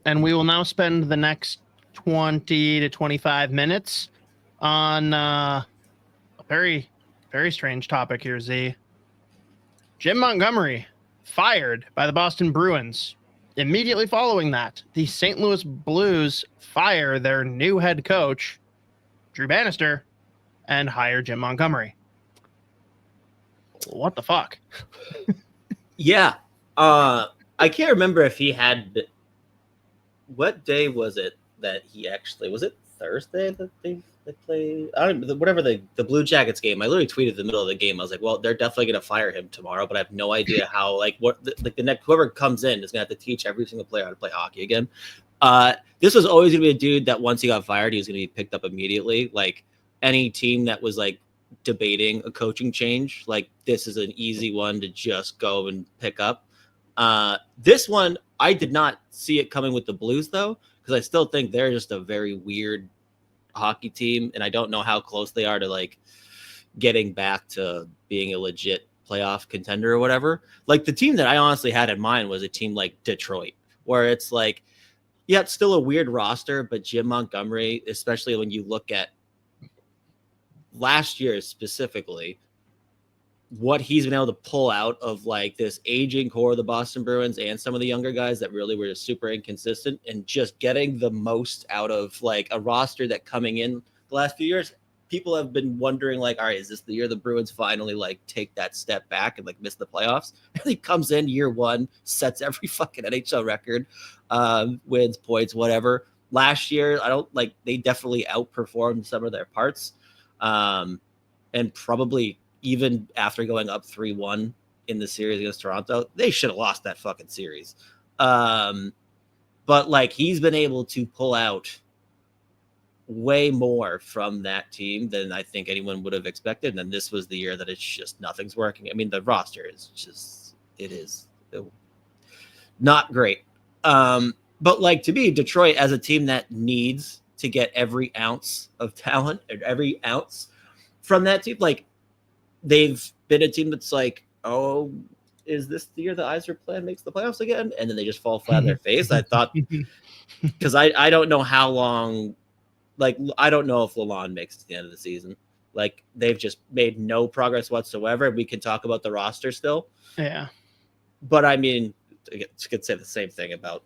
And we will now spend the next 20 to 25 minutes on a very, very strange topic here, Z. Jim Montgomery fired by the Boston Bruins. Immediately following that, the St. Louis Blues fire their new head coach, Drew Bannister, and hire Jim Montgomery. What the fuck? Yeah. I can't remember if he had... What day was it that he actually... Was it Thursday that they played? I don't know, whatever the Blue Jackets game. I literally tweeted in the middle of the game. I was like, well, they're definitely going to fire him tomorrow, but I have no idea how, the next... Whoever comes in is going to have to teach every single player how to play hockey again. This was always going to be a dude that once he got fired, he was going to be picked up immediately. Like, any team that was, like, debating a coaching change, like, this is an easy one to just go and pick up. This one, I did not see it coming with the Blues, though, because I still think they're just a very weird hockey team, and I don't know how close they are to, like, getting back to being a legit playoff contender or whatever. Like, the team that I honestly had in mind was a team like Detroit, where it's like, yeah, it's still a weird roster, but Jim Montgomery, especially when you look at last year specifically, what he's been able to pull out of like this aging core of the Boston Bruins and some of the younger guys that really were super inconsistent, and just getting the most out of like a roster that coming in the last few years, people have been wondering like, all right, is this the year the Bruins finally like take that step back and like miss the playoffs? And he comes in year one, sets every fucking NHL record, wins, points, whatever. Last year, they definitely outperformed some of their parts. And probably even after going up 3-1 in the series against Toronto, they should have lost that fucking series. But like, he's been able to pull out way more from that team than I think anyone would have expected. And then this was the year that it's just nothing's working. I mean, the roster is just, it is not great. But like, to me, Detroit as a team that needs to get every ounce of talent and every ounce from that team, like, they've been a team that's like, oh, is this the year the Yzer plan makes the playoffs again? And then they just fall flat on their face. I thought, because I don't know how long, like, I don't know if Lalonde makes it to the end of the season. Like, they've just made no progress whatsoever. We can talk about the roster still. Yeah. But I mean, I could say the same thing about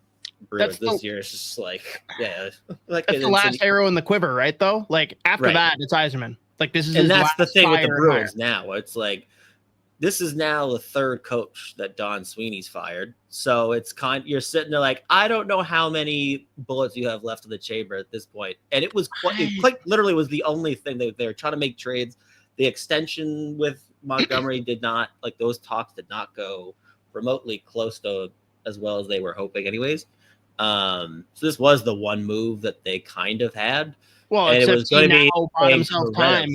Bruins this year. It's just like, yeah. Like, that's the last arrow in the quiver, right, though? Like, after that, it's Yzerman. Like, this is, and that's the thing with the Bruins now. It's like, this is now the third coach that Don Sweeney's fired. So it's you're sitting there like, I don't know how many bullets you have left in the chamber at this point. And it was quite literally was the only thing they were trying to make trades. The extension with Montgomery did not, like, those talks did not go remotely close to as well as they were hoping anyways. So this was the one move that they kind of had. Well, and except he now bought himself time.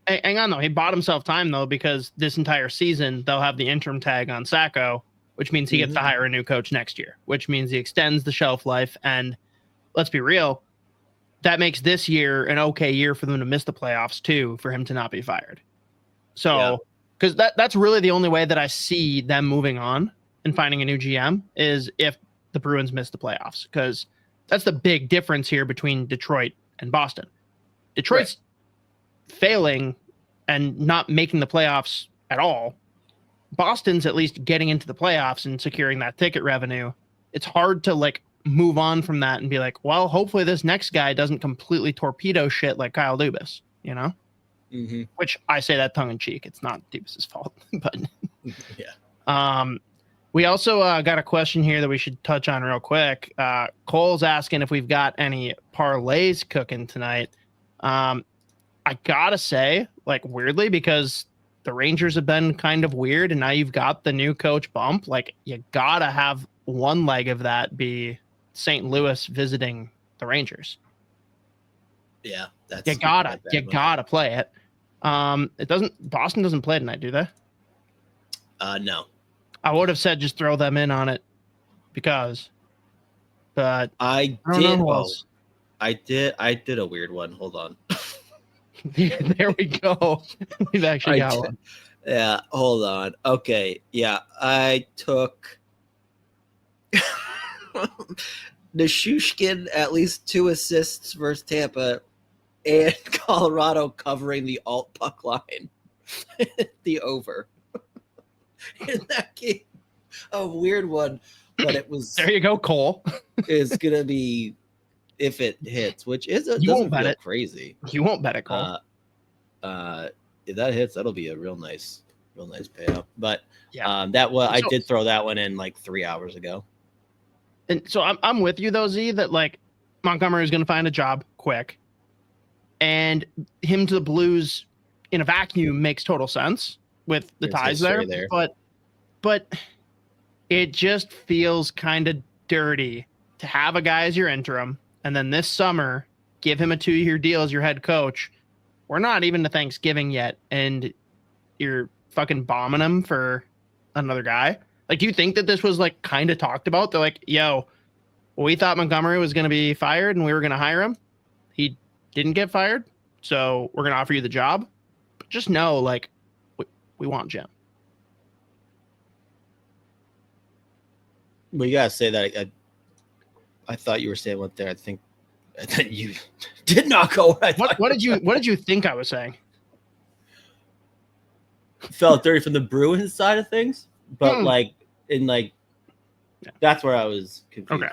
Hang on, though. He bought himself time, though, because this entire season they'll have the interim tag on Sacco, which means he gets to hire a new coach next year, which means he extends the shelf life. And let's be real, that makes this year an okay year for them to miss the playoffs, too, for him to not be fired. So, because that's really the only way that I see them moving on and finding a new GM is if the Bruins miss the playoffs, because that's the big difference here between Detroit and Boston. Detroit's failing and not making the playoffs at all. Boston's at least getting into the playoffs and securing that ticket revenue. It's hard to like move on from that and be like, well, hopefully this next guy doesn't completely torpedo shit like Kyle Dubas, you know? Mm-hmm. Which I say that tongue in cheek. It's not Dubas's fault, but yeah. We also got a question here that we should touch on real quick. Cole's asking if we've got any parlays cooking tonight. I gotta say, like, weirdly, because the Rangers have been kind of weird, and now you've got the new coach bump. Like, you gotta have one leg of that be St. Louis visiting the Rangers. Yeah, that's you gotta play it. Boston doesn't play tonight, do they? No. I would have said just throw them in on it but I did a weird one. Hold on. There we go. We've actually got one. Yeah, hold on. Okay, yeah, I took Nishushkin at least 2 assists versus Tampa, and Colorado covering the alt puck line, the over in that game. A weird one, but it was. There you go, Cole. It's gonna be if it hits, which is You doesn't won't bet feel it. crazy. You won't bet it, Cole. If that hits, that'll be a real nice payout. But Yeah. I did throw that one in like 3 hours ago. And so I'm with you though, Z, that like Montgomery is going to find a job quick, and him to the Blues in a vacuum makes total sense with the ties there. But it just feels kind of dirty to have a guy as your interim, and then this summer give him a 2-year deal as your head coach. We're not even to Thanksgiving yet, and you're fucking bombing him for another guy. Like, do you think that this was like kind of talked about? They're like, yo, we thought Montgomery was going to be fired and we were going to hire him. He didn't get fired, so we're going to offer you the job. But just know, like, we want Jim. Well, you gotta say that. I thought you were saying one there. I think you did not go. What did you think I was saying? Felt dirty from the Bruins side of things, but that's where I was confused. Okay.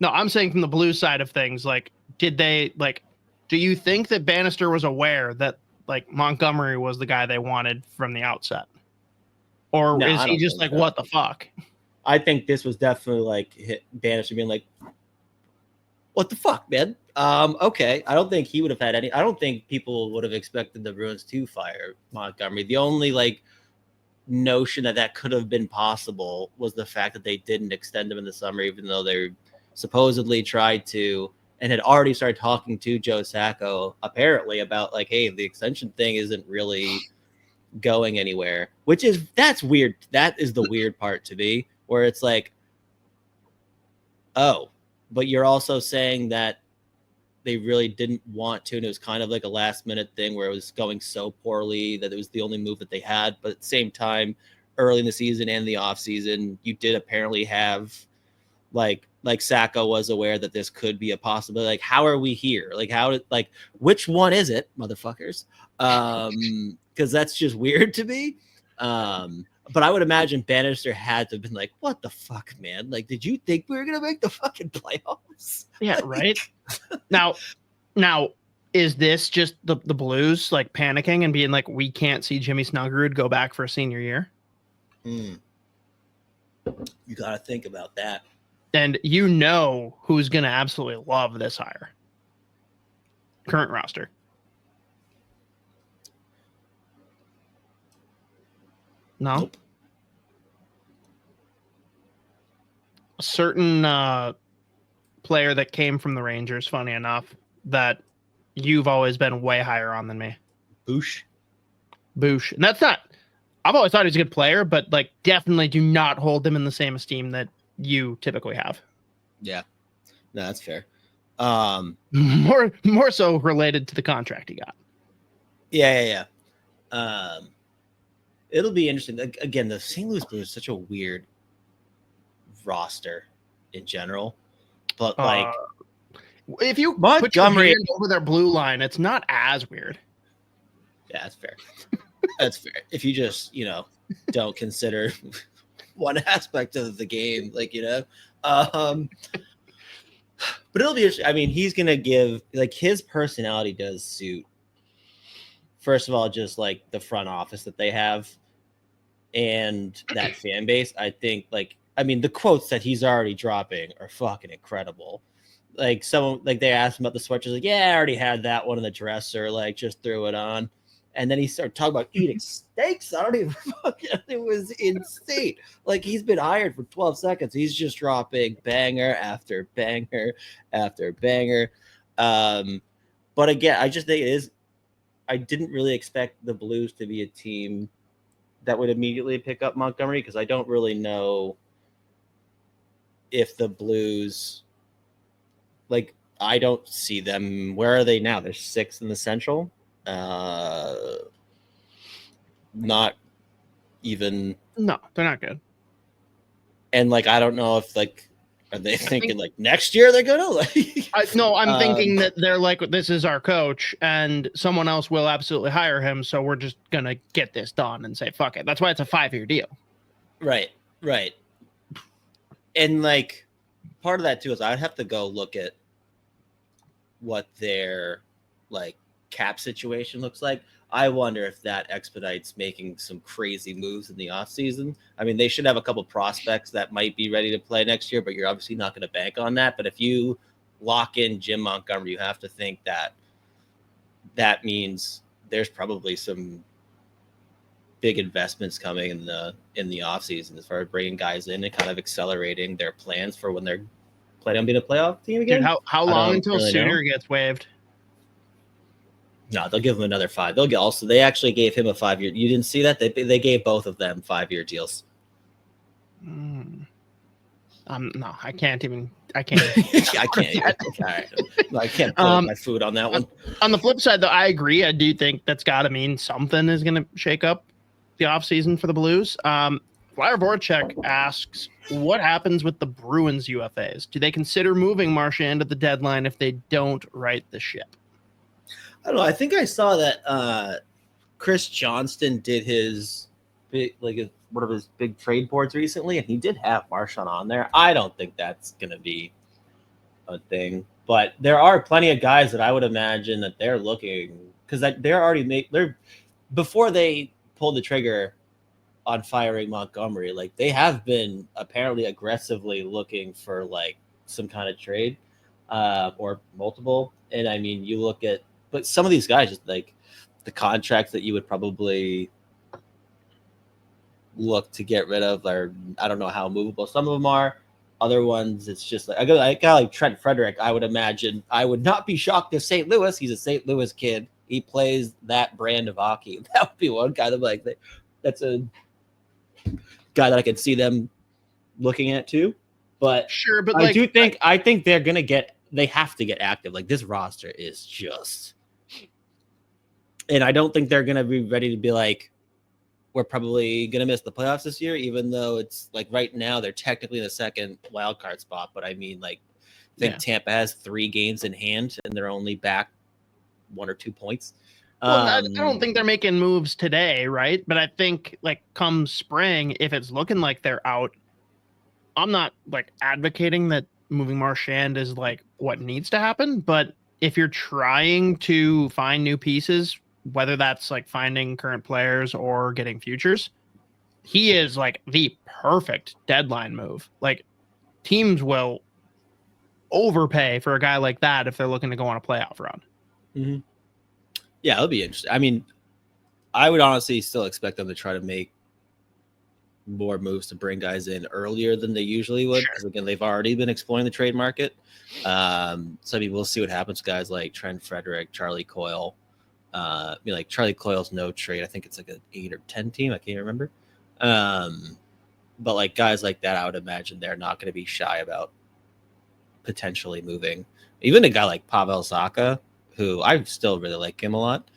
No, I'm saying from the Blues side of things, like, do you think that Bannister was aware that like Montgomery was the guy they wanted from the outset? Or is he just like, what the fuck? I think this was definitely like Bannister being like, what the fuck, man? Okay. I don't think he would have had I don't think people would have expected the Bruins to fire Montgomery. The only like notion that could have been possible was the fact that they didn't extend him in the summer, even though they supposedly tried to and had already started talking to Joe Sacco apparently about like, hey, the extension thing isn't really going anywhere, that's weird. That is the weird part to me, where it's like, oh, but you're also saying that they really didn't want to, and it was kind of like a last minute thing where it was going so poorly that it was the only move that they had. But at the same time, early in the season and the off season, you did apparently have like Sacco was aware that this could be a possibility. Like, how are we here? Like, which one is it, motherfuckers? Because that's just weird to me. But I would imagine Bannister had to have been like, what the fuck, man? Like, did you think we were going to make the fucking playoffs? Yeah, right. Now, is this just the Blues like panicking and being like, we can't see Jimmy Snuggerud go back for a senior year? You got to think about that. And you know who's going to absolutely love this hire? Current roster. No. Nope. A certain player that came from the Rangers, funny enough, that you've always been way higher on than me. Boosh. And that's not, I've always thought he was a good player, but like definitely do not hold him in the same esteem that you typically have. Yeah. No, that's fair. More so related to the contract he got. Yeah. It'll be interesting. Again, the St. Louis Blues is such a weird roster in general, but like if you Montgomery put your hand over their blue line, it's not as weird. Yeah, that's fair. That's fair. If you just don't consider one aspect of the game, but it'll be interesting. I mean, he's gonna give his personality does suit. First of all, just like the front office that they have and that fan base, I think the quotes that he's already dropping are fucking incredible. Like they asked him about the sweatshirts, like, yeah, I already had that one in the dresser, just threw it on. And then he started talking about eating steaks. I don't even it was insane. Like, he's been hired for 12 seconds. He's just dropping banger after banger after banger. But again, I just think I didn't really expect the Blues to be a team that would immediately pick up Montgomery, because I don't really know if the Blues, I don't see them. Where are they now? They're 6th in the Central. Not even. No, they're not good. And I don't know if Are they thinking like next year they're gonna like? No, I'm thinking that they're like, this is our coach, and someone else will absolutely hire him. So we're just gonna get this done and say fuck it. That's why it's a 5-year deal. Right. And like part of that too is I'd have to go look at what their like cap situation looks like. I wonder if that expedites making some crazy moves in the offseason. I mean, they should have a couple prospects that might be ready to play next year, but you're obviously not going to bank on that. But if you lock in Jim Montgomery, you have to think that that means there's probably some big investments coming in the offseason as far as bringing guys in and kind of accelerating their plans for when they're planning on being a playoff team again. Dude, how long until really Suter gets waived? No, they'll give him another 5. They'll get also. They actually gave him a 5-year. You didn't see that? They gave both of them 5-year deals. No, I can't even. I can't. I can't. All right. I can't put my food on that one. On the flip side, though, I agree. I do think that's got to mean something is going to shake up the offseason for the Blues. Flyer Voracek asks, what happens with the Bruins UFAs? Do they consider moving Marchand at the deadline if they don't right the ship? I don't know. I think I saw that Chris Johnston did his big, like one of his big trade boards recently, and he did have Marchand on there. I don't think that's going to be a thing, but there are plenty of guys that I would imagine that they're looking because they're already before they pulled the trigger on firing Montgomery. Like they have been apparently aggressively looking for like some kind of trade or multiple. And I mean, you look at. But some of these guys, just like the contracts that you would probably look to get rid of, are I don't know how movable some of them are. Other ones, it's just like I got like Trent Frederick. I would imagine I would not be shocked if St. Louis. He's a St. Louis kid. He plays that brand of hockey. That would be one guy that like that's a guy that I could see them looking at too. But sure, but I think they're gonna get. They have to get active. Like this roster is just. And I don't think they're going to be ready to be like, we're probably going to miss the playoffs this year, even though it's like right now they're technically in the second wild card spot. But I mean, like, I think Tampa has 3 games in hand and they're only back 1 or 2 points. Well, I don't think they're making moves today, right? But I think like come spring, if it's looking like they're out, I'm not like advocating that moving Marchand is like what needs to happen. But if you're trying to find new pieces, whether that's like finding current players or getting futures, he is like the perfect deadline move. Like teams will overpay for a guy like that if they're looking to go on a playoff run. Mm-hmm. Yeah, it'll be interesting. I mean, I would honestly still expect them to try to make more moves to bring guys in earlier than they usually would. Because again, they've already been exploring the trade market. So I mean, we'll see what happens. Guys like Trent Frederick, Charlie Coyle. I mean, like Charlie Coyle's no trade. I think it's like an 8 or 10 team. I can't remember. But like guys like that, I would imagine they're not going to be shy about potentially moving. Even a guy like Pavel Zacha, who I still really like him a lot.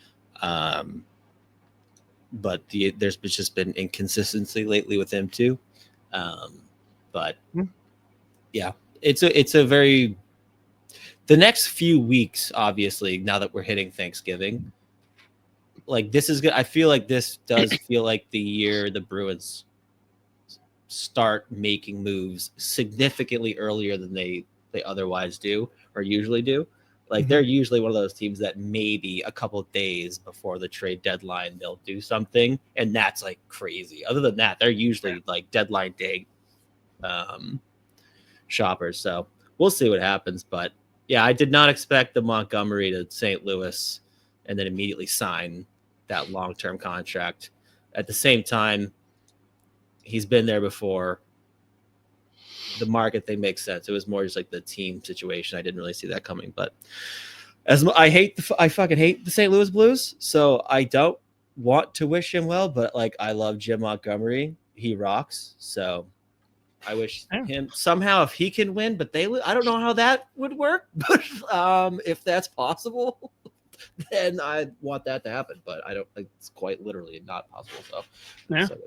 But there's just been inconsistency lately with him too. But yeah, it's a very the next few weeks, obviously, now that we're hitting Thanksgiving, like this is good. I feel like this does feel like the year the Bruins start making moves significantly earlier than they otherwise do or usually do. Like they're usually one of those teams that maybe a couple of days before the trade deadline, they'll do something. And that's like crazy. Other than that, they're usually like deadline day shoppers. So we'll see what happens. But yeah, I did not expect the Montgomery to St. Louis and then immediately sign that long-term contract. At the same time, he's been there before. The market thing makes sense. It was more just like the team situation. I didn't really see that coming, but as I fucking hate the St. Louis Blues, so I don't want to wish him well, but like I love Jim Montgomery. He rocks. So I wish him somehow if he can win, but I don't know how that would work, but if that's possible, then I want that to happen, but I don't think it's quite literally not possible. So,